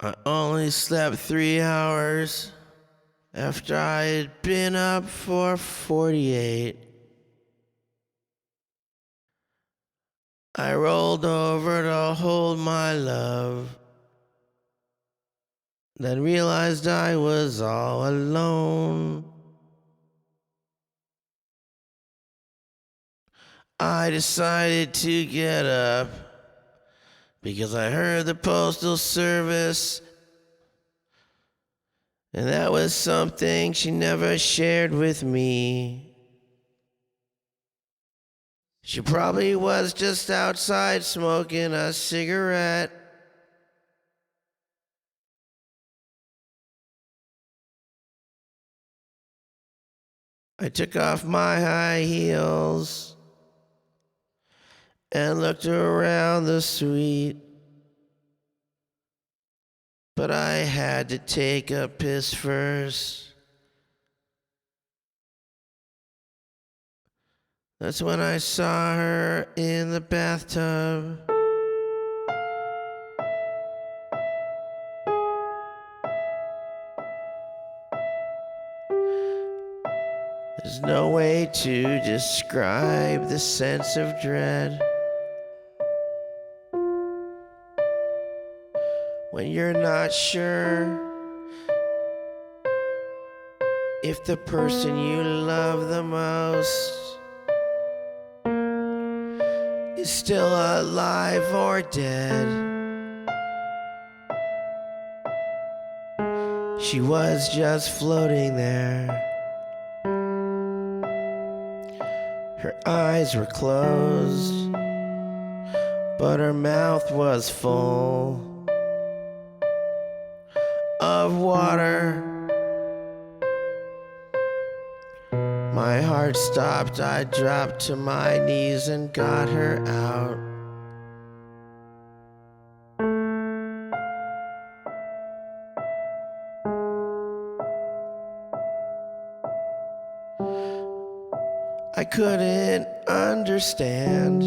I only slept 3 hours after I had been up for 48. I rolled over to hold my love, then realized I was all alone. I decided to get up because I heard the postal service, and that was something she never shared with me. She probably was just outside smoking a cigarette. I took off my high heels and looked around the suite, but I had to take a piss first. That's when I saw her in the bathtub. There's no way to describe the sense of dread when you're not sure if the person you love the most is still alive or dead. She was just floating there. Her eyes were closed, but her mouth was full of water. My heart stopped. I dropped to my knees and got her out. I couldn't understand.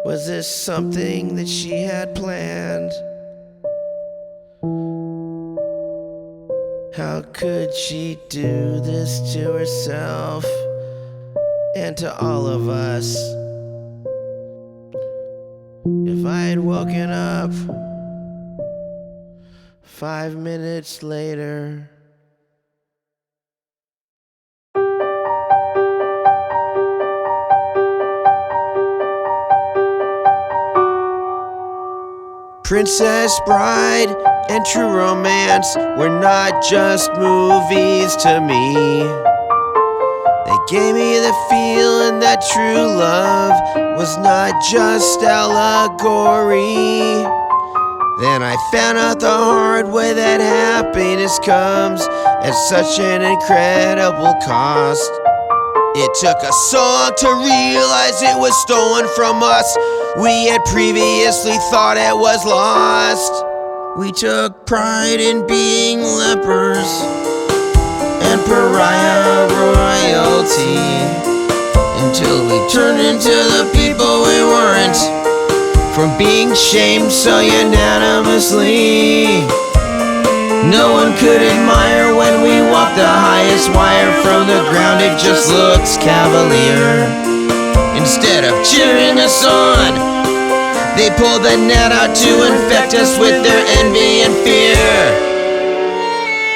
Was this something that she had planned? How could she do this to herself and to all of us? If I had woken up 5 minutes later, Princess Bride and True Romance were not just movies to me. They gave me the feeling that true love was not just allegory. Then I found out the hard way that happiness comes at such an incredible cost. It took us so long to realize it was stolen from us. We had previously thought it was lost. We took pride in being lepers and pariah royalty until we turned into the people we weren't, from being shamed so unanimously. No one could admire when we walked the highest wire from the ground. It just looks cavalier. Instead of cheering us on, they pulled the net out to infect us with their envy and fear.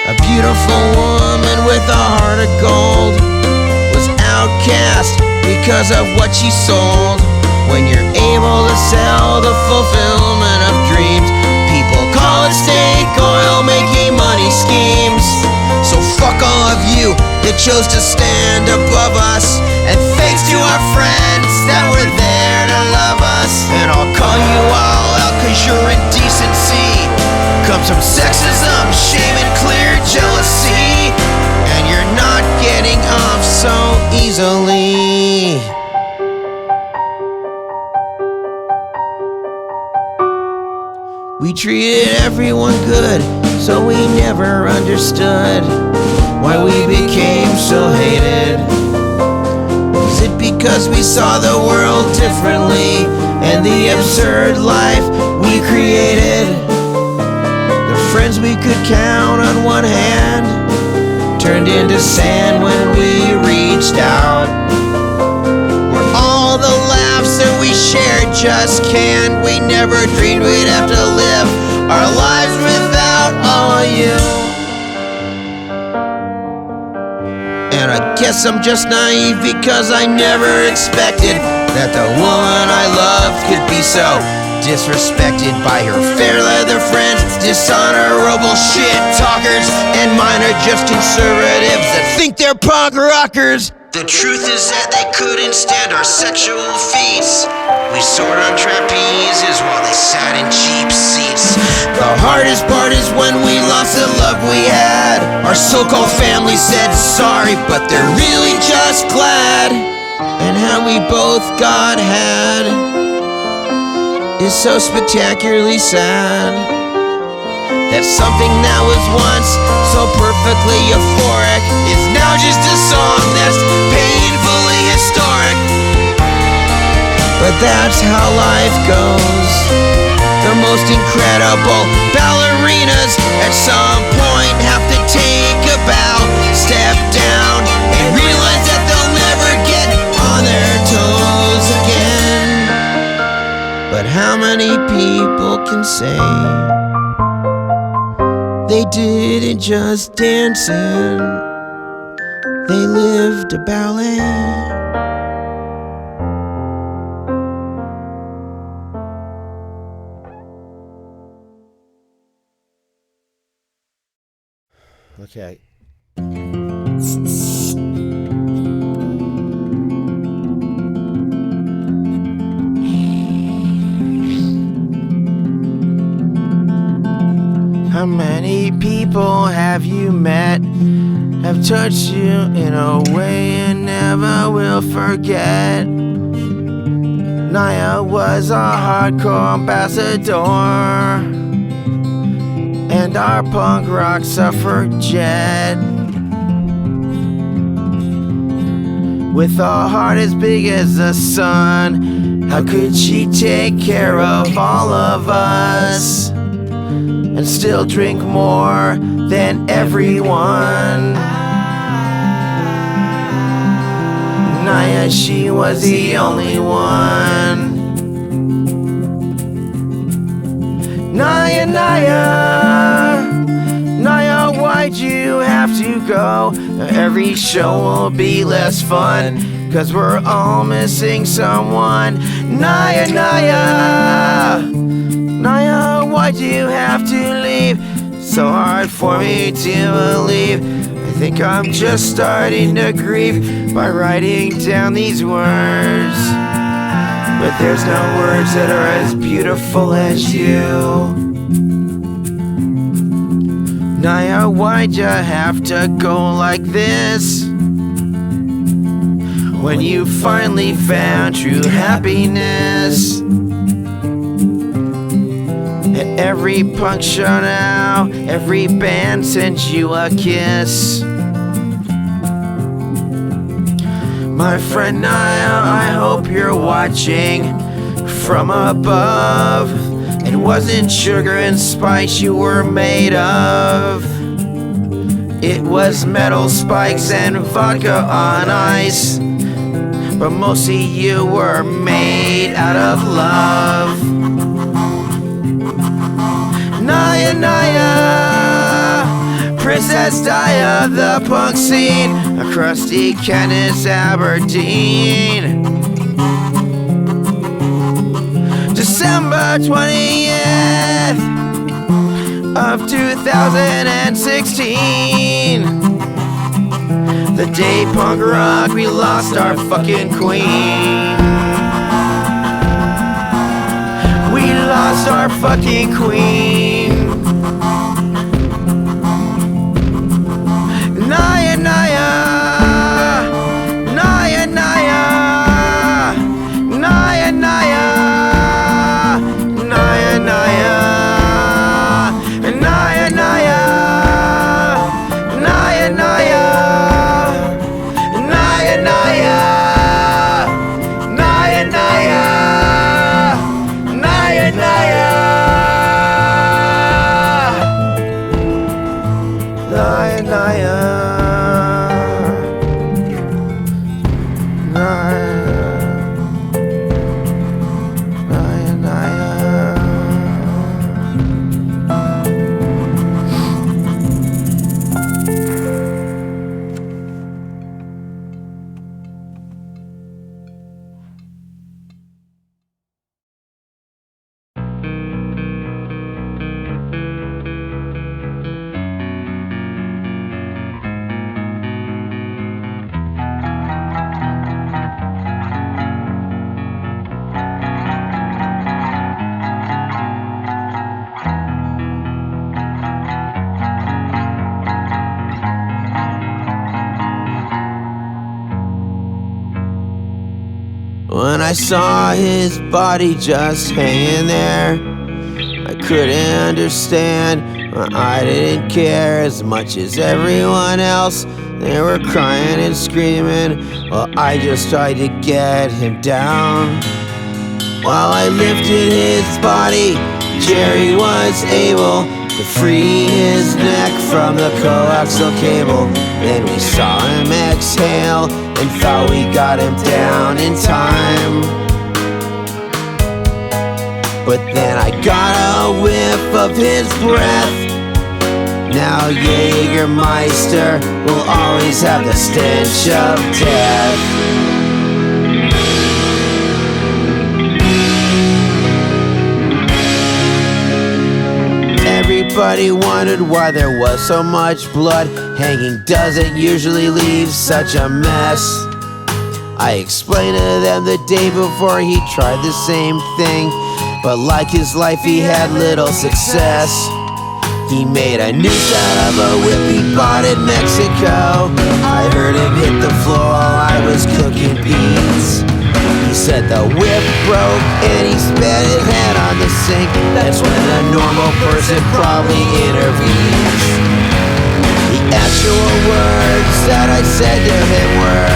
A beautiful woman with a heart of gold was outcast because of what she sold. When you're able to sell the fulfillment of dreams, people call it snake oil, making money schemes. So fuck all of you that chose to stand above us, and thanks to our friends that were there to love us. And I'll call you all out cause your indecency comes from sexism, shame and clear jealousy, and you're not getting off so easily. We treated everyone good, so we never understood why we became so hated. Is it because we saw the world differently and the absurd life we we created, the friends we could count on one hand, turned into sand when we reached out. Where all the laughs that we shared just can't. We never dreamed we'd have to live our lives without all of you. And I guess I'm just naive because I never expected that the woman I loved could be so disrespected by her fair leather friends, dishonorable shit talkers, and mine are just conservatives that think they're punk rockers. The truth is that they couldn't stand our sexual feats. We soared on trapezes while they sat in cheap seats. The hardest part is when we lost the love we had. Our so-called family said sorry, but they're really just glad. And how we both got had is so spectacularly sad. That something that was once so perfectly euphoric is now just a song that's painfully historic. But that's how life goes. The most incredible ballerinas at some point have to take a bow, step down, and realize that they'll never get on their toes again. But how many people can say they didn't just dancing, they lived a ballet? Okay. How many people have you met, have touched you in a way you never will forget? Naya was a hardcore ambassador and our punk rock suffragette. With a heart as big as the sun, how could she take care of all of us and still drink more than everyone? Naya, she was the only one. Naya, Naya, why'd you have to go? Every show will be less fun, 'cause we're all missing someone. Naya, Naya, why'd you have to leave? So hard for me to believe. I think I'm just starting to grieve by writing down these words. But there's no words that are as beautiful as you. Naya, why'd you have to go like this? When you finally found true happiness. At every punk show now, every band sent you a kiss. My friend Naya, I hope you're watching from above. It wasn't sugar and spice you were made of. It was metal spikes and vodka on ice. But mostly you were made out of love. Naya, Naya, Princess Di of the punk scene, a crusty Kenneth Aberdeen. December 20th of 2016, the day punk rock we lost our fucking queen. We lost our fucking queen. Naya, Naya, Naya, Naya, Naya, Naya, Naya, Naya, Naya, Naya, Naya, Naya, Naya, Naya, Naya, Naya, Naya, Naya. I saw his body just hanging there, I couldn't understand. I didn't care as much as everyone else. They were crying and screaming. Well, I just tried to get him down. While I lifted his body, Jerry was able to free his neck from the coaxial cable. Then we saw him exhale and thought we got him down in time. But then I got a whiff of his breath. Now Jägermeister will always have the stench of death. Everybody wondered why there was so much blood. Hanging doesn't usually leave such a mess. I explained to them the day before he tried the same thing, but like his life he had little success. He made a noose out of a whip he bought in Mexico. I heard him hit the floor while I was cooking beans. He said the whip broke and he spat his head on the sink. That's when a normal person probably intervenes. The actual words that I said to him were,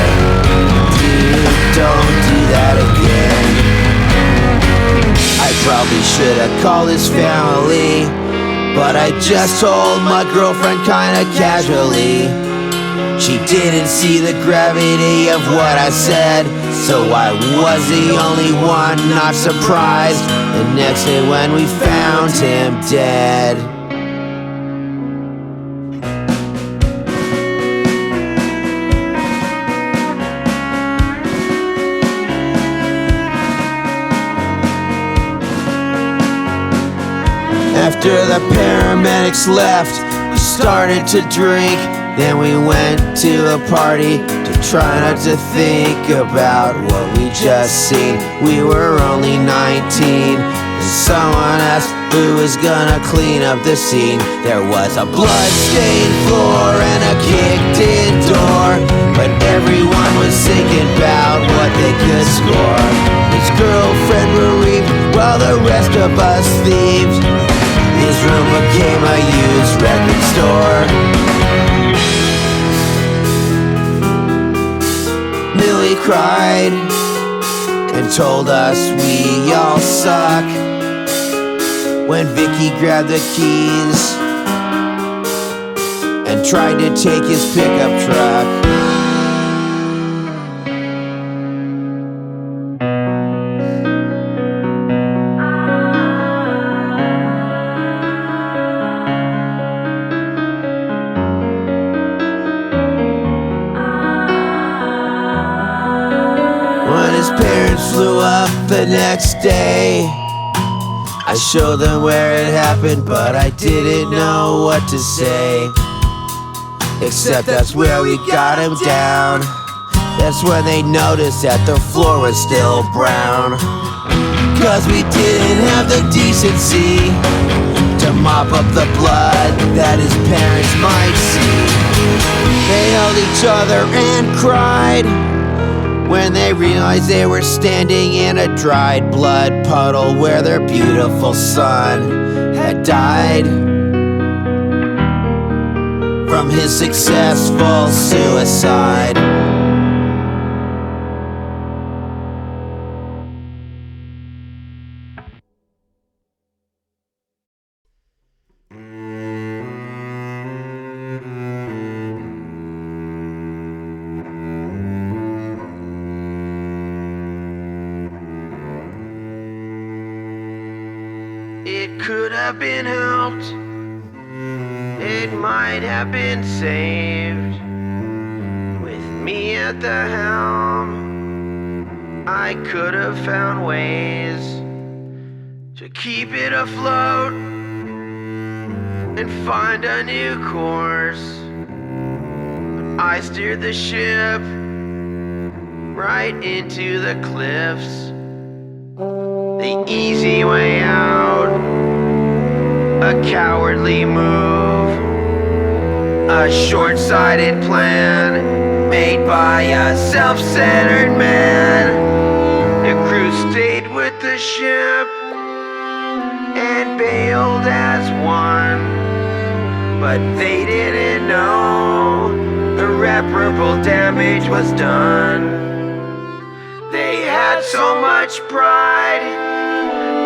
"Dude, don't do that again." I probably should have called his family, but I just told my girlfriend kinda casually. She didn't see the gravity of what I said, so I was the only one not surprised the next day when we found him dead. After the paramedics left, we started to drink. Then we went to a party to try not to think about what we just seen. We were only 19, and someone asked who was gonna clean up the scene. There was a blood-stained floor and a kicked-in door, but everyone was thinking about what they could score. His girlfriend bereaved while the rest of us thieved. His room became a used record store. Millie cried and told us we all suck when Vicky grabbed the keys and tried to take his pickup truck. When his parents flew up the next day, I showed them where it happened, but I didn't know what to say. Except that's where we got him down. That's when they noticed that the floor was still brown. Cause we didn't have the decency to mop up the blood that his parents might see. They held each other and cried when they realized they were standing in a dried blood puddle where their beautiful son had died from his successful suicide. It could have been helped, it might have been saved. With me at the helm, I could have found ways to keep it afloat and find a new course. But I steered the ship right into the cliffs. The easy way out, a cowardly move, a short-sighted plan made by a self-centered man who crew stayed with the ship and bailed as one, but they didn't know irreparable damage was done. They had so much pride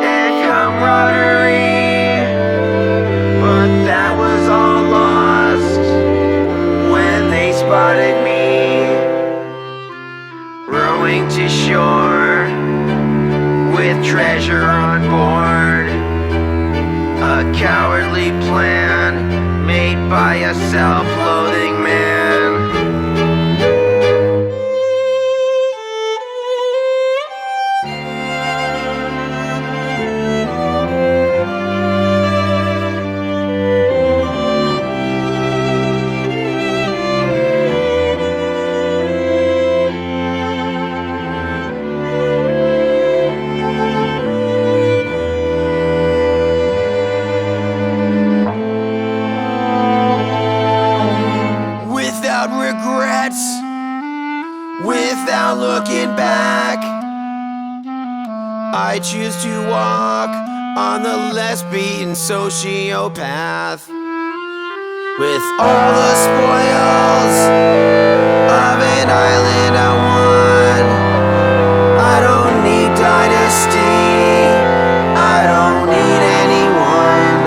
and camaraderie, but that was all lost when they spotted me rowing to shore with treasure on board. A cowardly plan made by a self-loathing man. Without regrets, without looking back, I choose to walk on the less beaten sociopath. With all the spoils of an island I won, I don't need dynasty, I don't need anyone.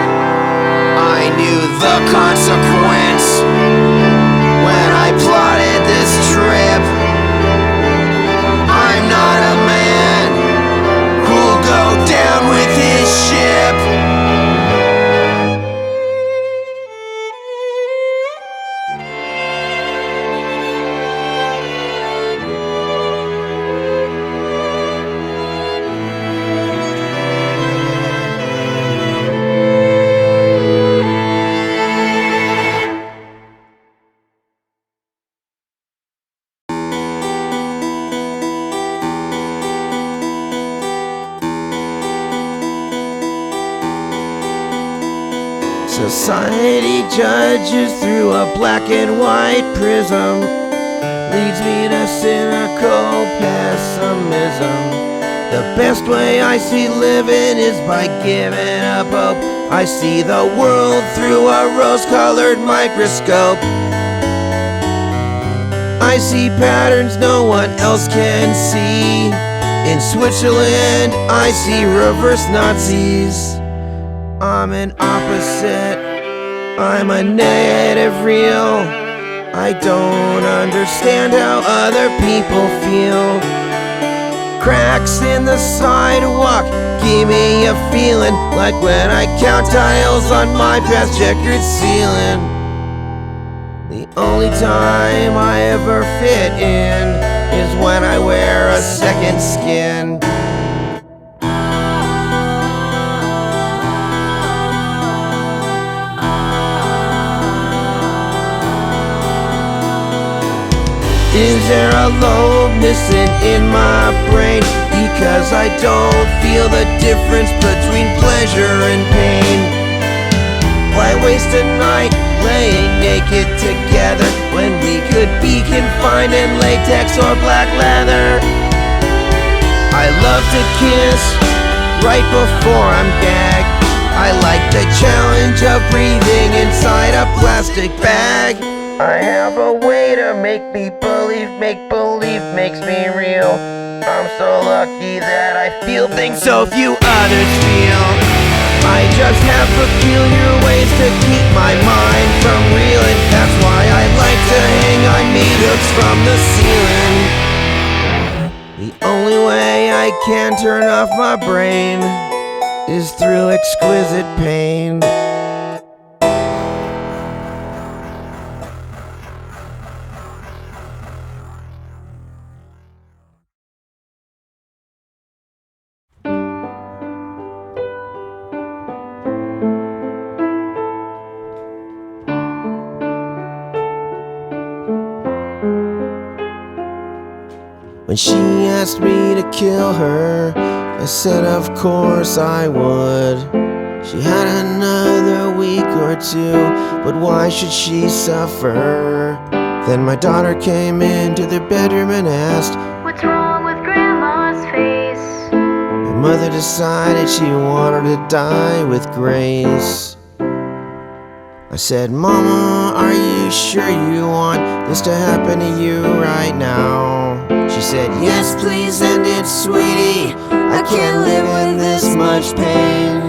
I knew the consequence when I plotted this trip. I'm not a man who'll go down with his ship. Society judges through a black and white prism, leads me to cynical pessimism. The best way I see living is by giving up hope. I see the world through a rose-colored microscope. I see patterns no one else can see. In Switzerland, I see reverse Nazis. I'm an opposite, I'm a negative real. I don't understand how other people feel. Cracks in the sidewalk give me a feeling like when I count tiles on my past checkered ceiling. The only time I ever fit in is when I wear a second skin. Is there a lobe missing in my brain? Because I don't feel the difference between pleasure and pain. Why waste a night laying naked together when we could be confined in latex or black leather? I love to kiss right before I'm gagged. I like the challenge of breathing inside a plastic bag. I have a way to make me believe, make believe makes me real. I'm so lucky that I feel things so few others feel. I just have peculiar ways to keep my mind from reeling. That's why I like to hang on meat hooks from the ceiling. The only way I can turn off my brain is through exquisite pain. When she asked me to kill her, I said of course I would. She had another week or two, but why should she suffer? Then my daughter came into their bedroom and asked, "What's wrong with Grandma's face? mother decided she wanted to die with grace. I said, Mama, are you sure you want this to happen to you right now? She said, yes, please end it, sweetie. I can't live with this much pain.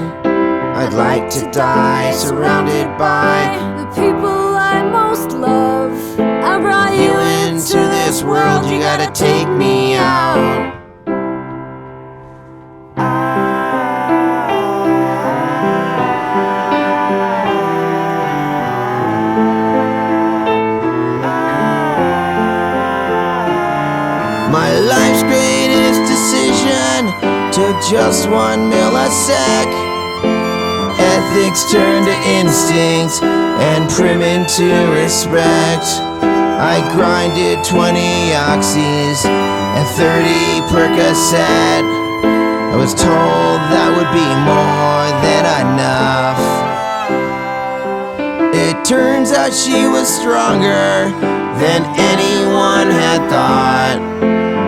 I'd like to die surrounded by the people I most love. I brought you into this world, you gotta take me out. My life's greatest decision took just 1 millisec. Ethics turned to instinct and prim into respect. I grinded 20 oxys and 30 Percocet. I was told that would be more than enough. It turns out she was stronger than anyone had thought.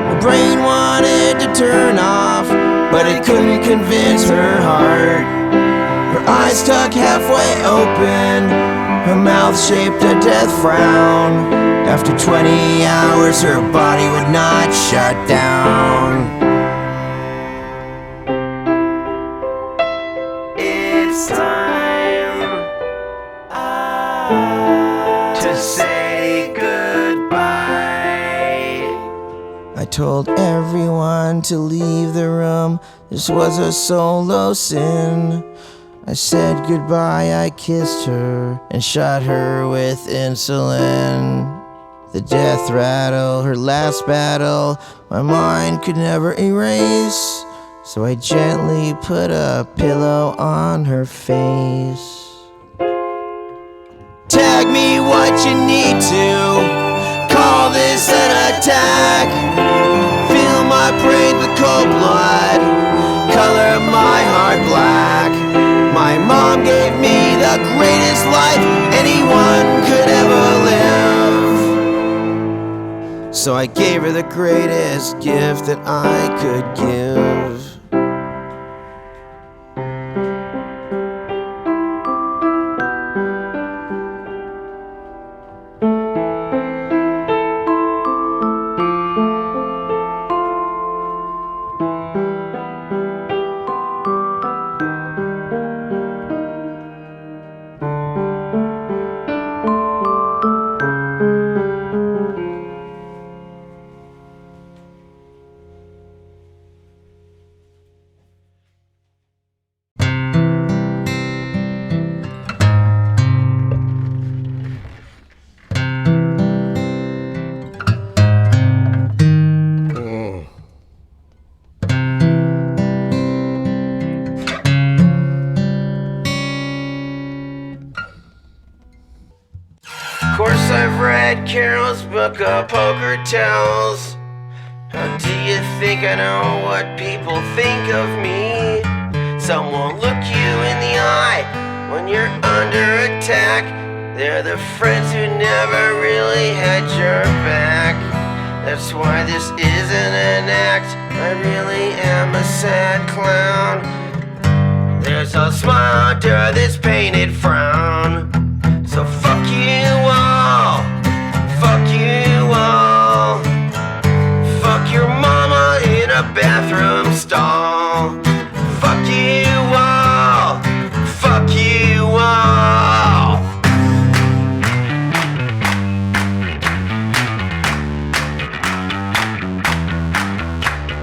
Her brain wanted to turn off, but it couldn't convince her heart. Her eyes stuck halfway open, her mouth shaped a death frown. After 20 hours, her body would not shut down. It's time to say goodbye. I told everyone to leave the room. This was a solo sin. I said goodbye, I kissed her and shot her with insulin. The death rattle, her last battle, my mind could never erase. So I gently put a pillow on her face. Tag me what you need to, call this an attack. Fill my brain with cold blood, color my heart black. My mom gave me the greatest life anyone could ever live. So I gave her the greatest gift that I could give. Of course I've read Carol's book of poker tells. How do you think I know what people think of me? Some won't look you in the eye when you're under attack. They're the friends who never really had your back. That's why this isn't an act, I really am a sad clown. There's a smile under this painted frown. So fuck you all, fuck you all. Fuck your mama in a bathroom stall. Fuck you all, fuck you all.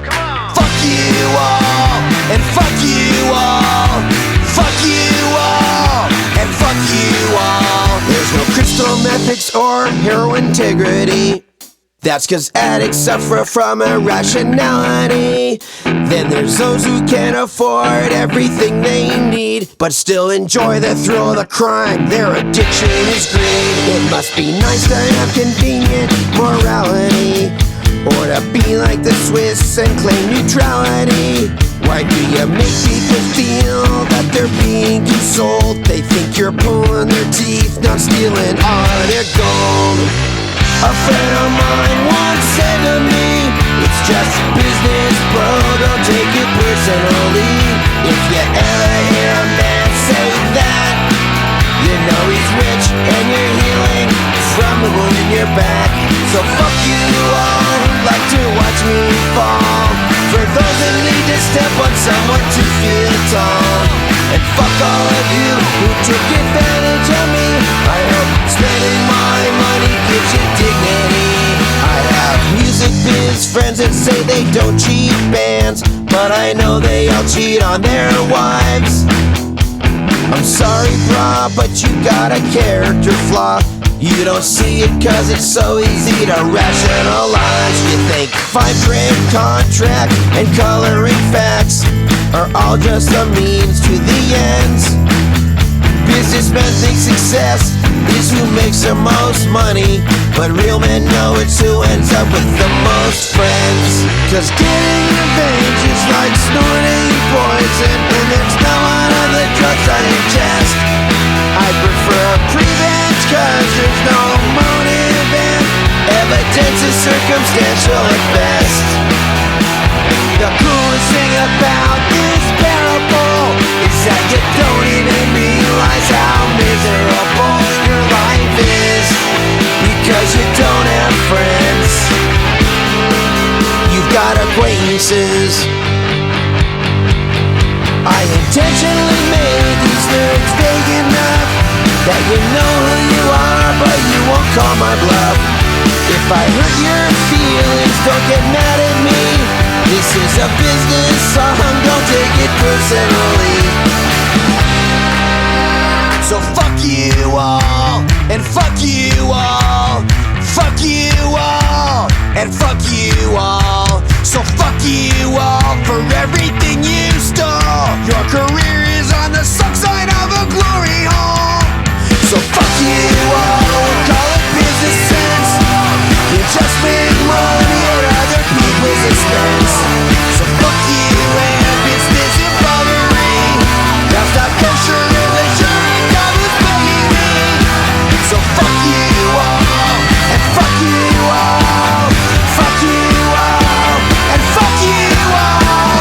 Come on. Fuck you all, and fuck you all. Fuck you all, and fuck you all. There's no crystal methics or hero integrity. That's cause addicts suffer from irrationality. Then there's those who can't afford everything they need, but still enjoy the thrill of the crime. Their addiction is greed. It must be nice to have convenient morality, or to be like the Swiss and claim neutrality. Why do you make people feel that they're being consoled? They think you're pulling their teeth, not stealing all their gold. A friend of mine once said to me, it's just business, bro, don't take it personally. If you ever hear a man say that, you know he's rich and you're healing from the wound in your back. So fuck you all who like to watch me fall, for those that need to step on someone to feel tall. And fuck all of you who took advantage of me. I hope spending my money gives you dignity. I have music biz friends that say they don't cheat bands, but I know they all cheat on their wives. I'm sorry, brah, but you got a character flaw. You don't see it cause it's so easy to rationalize. You think fine print, contract, and coloring facts are all just a means to the ends. Businessmen think success is who makes the most money, but real men know it's who ends up with the most friends. Cause getting revenge is like snorting poison, and there's no one of the drugs I ingest. I prefer revenge cause there's no motive and evidence is circumstantial at best. The coolest thing about this parable is that you don't even realize how miserable your life is, because you don't have friends, you've got acquaintances. I intentionally made these lyrics vague enough that you know who you are, but you won't call my bluff. If I hurt your feelings, don't get mad at me. This is a business song, don't take it personally. So fuck you all, and fuck you all, fuck you all, and fuck you all. So fuck you all for everything you stole. Your career is on the suck side of a glory hole. So fuck you all, call it business sense. You just make money at other people's expense. So fuck you and business involvery. That's not kosher religion, God was paying me. So fuck you all, and fuck you all, fuck you all, and fuck you all,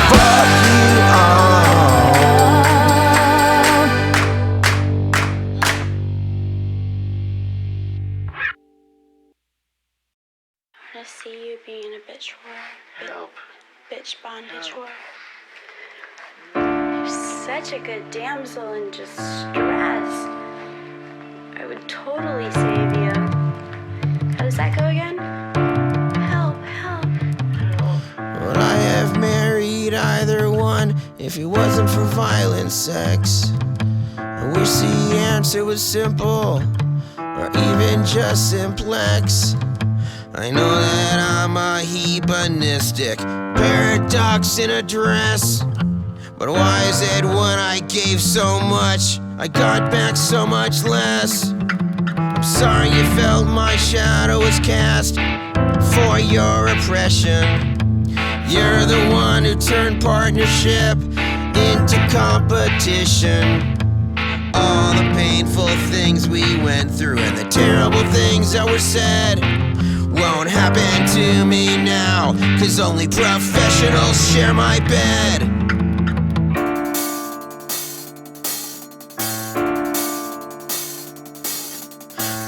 fuck you all. I see you being a bitch whore. Bitch bondage whore. You're such a good damsel in distress. I would totally save you. How does that go again? Help, help. Would I have married either one if it wasn't for violent sex? I wish the answer was simple, or even just simplex. I know that I'm a hedonistic paradox in a dress, but why is it when I gave so much, I got back so much less? I'm sorry you felt my shadow was cast for your oppression. You're the one who turned partnership into competition. All the painful things we went through and the terrible things that were said won't happen to me now, 'cause only professionals share my bed.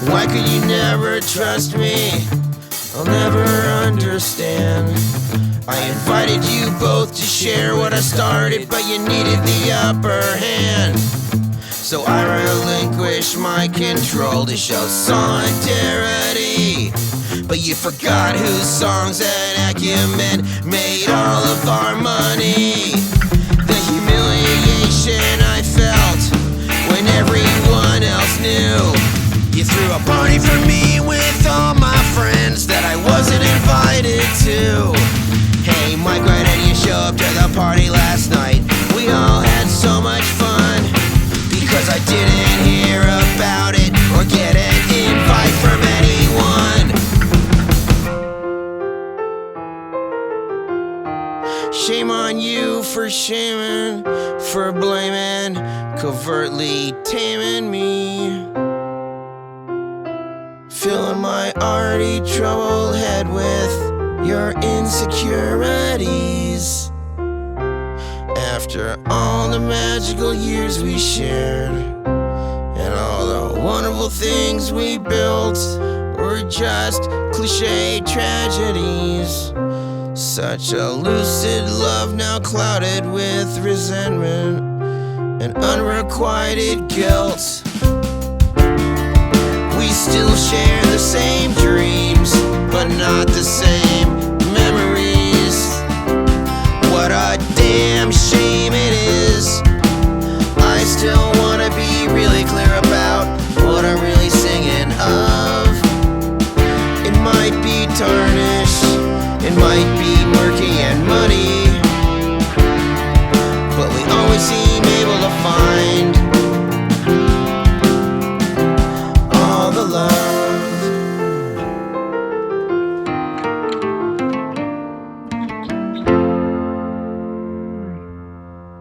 Why could you never trust me? I'll never understand. I invited you both to share what I started, but you needed the upper hand. So I relinquished my control to show solidarity. But you forgot whose songs and acumen made all of our money. The humiliation I felt when everyone else knew. You threw a party for me with all my friends that I wasn't invited to. Hey Mike, why didn't you show up to the party last night? We all had so much fun, because I didn't hear about it or get an invite from anyone. Shame on you for shaming, for blaming, covertly taming me. Filling my already troubled head with your insecurities. After all the magical years we shared, and all the wonderful things we built were just cliche tragedies. Such a lucid love now clouded with resentment and unrequited guilt. We still share the same dreams, but not the same memories. What a damn shame it is. I still wanna be really clear about what I'm really singing of. It might be tarnish, it might be murky and muddy, but we always seem able to find all the love.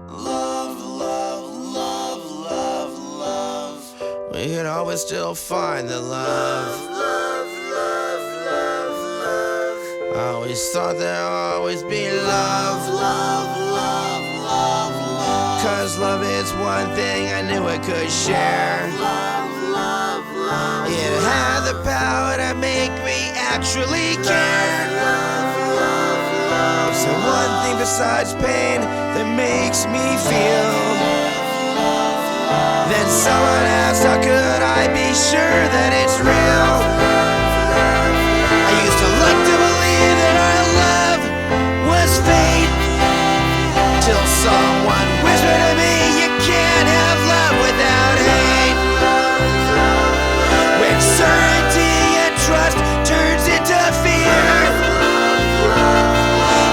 Love, love, love, love, love. We could always still find the love. Love, love, love, love. I always thought there'd always be love. Love, love, love, love. 'Cause love is one thing I knew I could share. Love, love, love. It had the power to make me actually care. Love, love, love. So one thing besides pain that makes me feel. Then someone asked, how could I be sure that it's real? I used to like to believe that our love was fate, till someone whispered to me, you can't have love without hate. When certainty and trust turns into fear,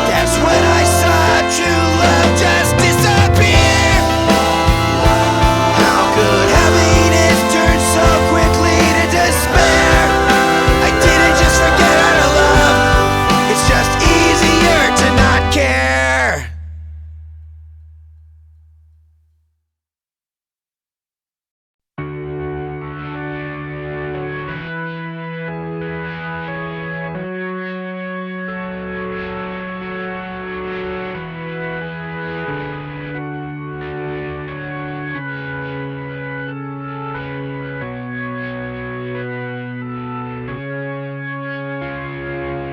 that's when I saw true love just disappear. How could happiness turn so quickly to despair? I didn't just forget how to love, it's just easier to not care.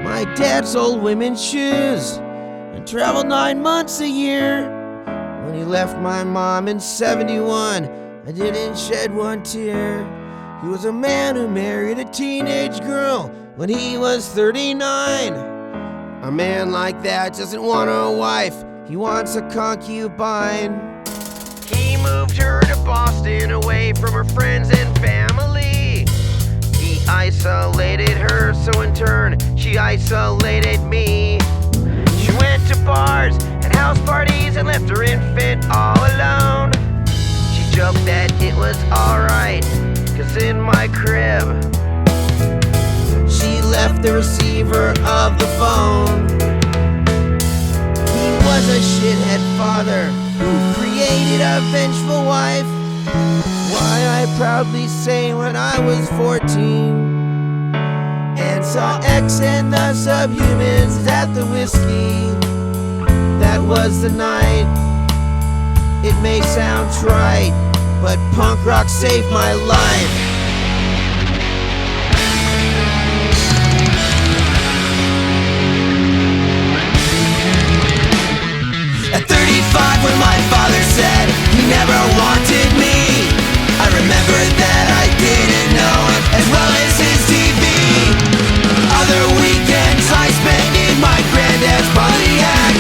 My dad sold women's shoes and traveled 9 months a year. When he left my mom in '71, I didn't shed one tear. He was a man who married a teenage girl when he was 39. A man like that doesn't want a wife, he wants a concubine. He moved her to Boston away from her friends and family. He isolated her, so in turn, she isolated me. She went to bars and house parties and left her infant all alone. She joked that it was alright, 'cause in my crib, she left the receiver of the phone. He was a shithead father who created a vengeful wife. Why, I proudly say when I was 14 and saw X and the Subhumans at the whiskey. That was the night. It may sound trite, but punk rock saved my life. At 35, when my father said he never wanted me, I remember that I didn't know him as well as his TV. Other weekends I spent in my granddad's Pontiac.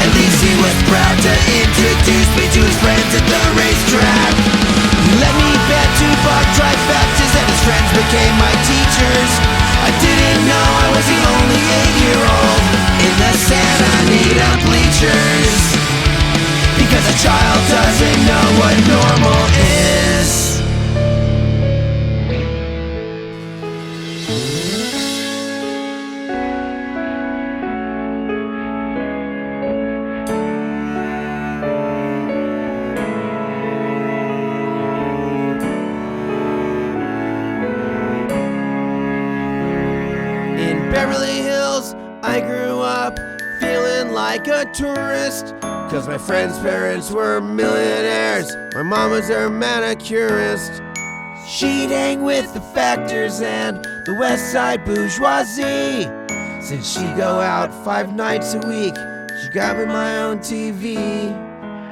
At least he was proud to introduce me to his friends at the racetrack. He let me bet 2 buck trifectas and his friends became my teachers. I didn't know I was the only 8-year-old in the Santa Anita bleachers, because a child doesn't know what normal is. In Beverly Hills, I grew like a tourist, cause my friends' parents were millionaires. My mom was their manicurist. She'd hang with the Factors and the West Side bourgeoisie. Since she'd go out 5 nights a week, she got me my own TV.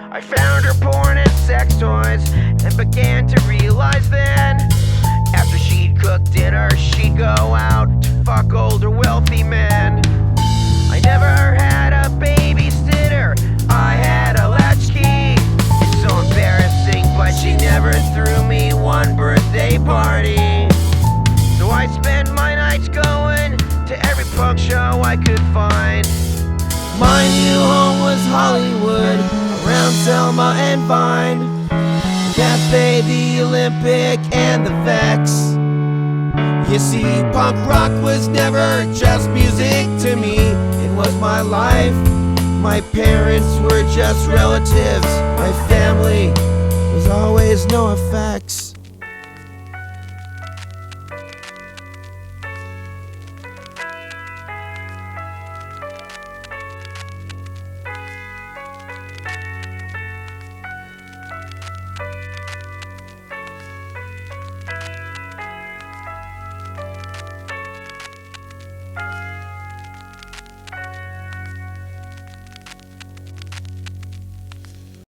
I found her porn and sex toys and began to realize then, after she'd cook dinner, she'd go out to fuck older wealthy men. I never had a babysitter, I had a latchkey. It's so embarrassing, but she never threw me one birthday party. So I spent my nights going to every punk show I could find. My new home was Hollywood, around Selma and Vine, Cafe, the Olympic, and the Vex. You see, punk rock was never just music to me, it was my life. My parents were just relatives, my family was always nofx.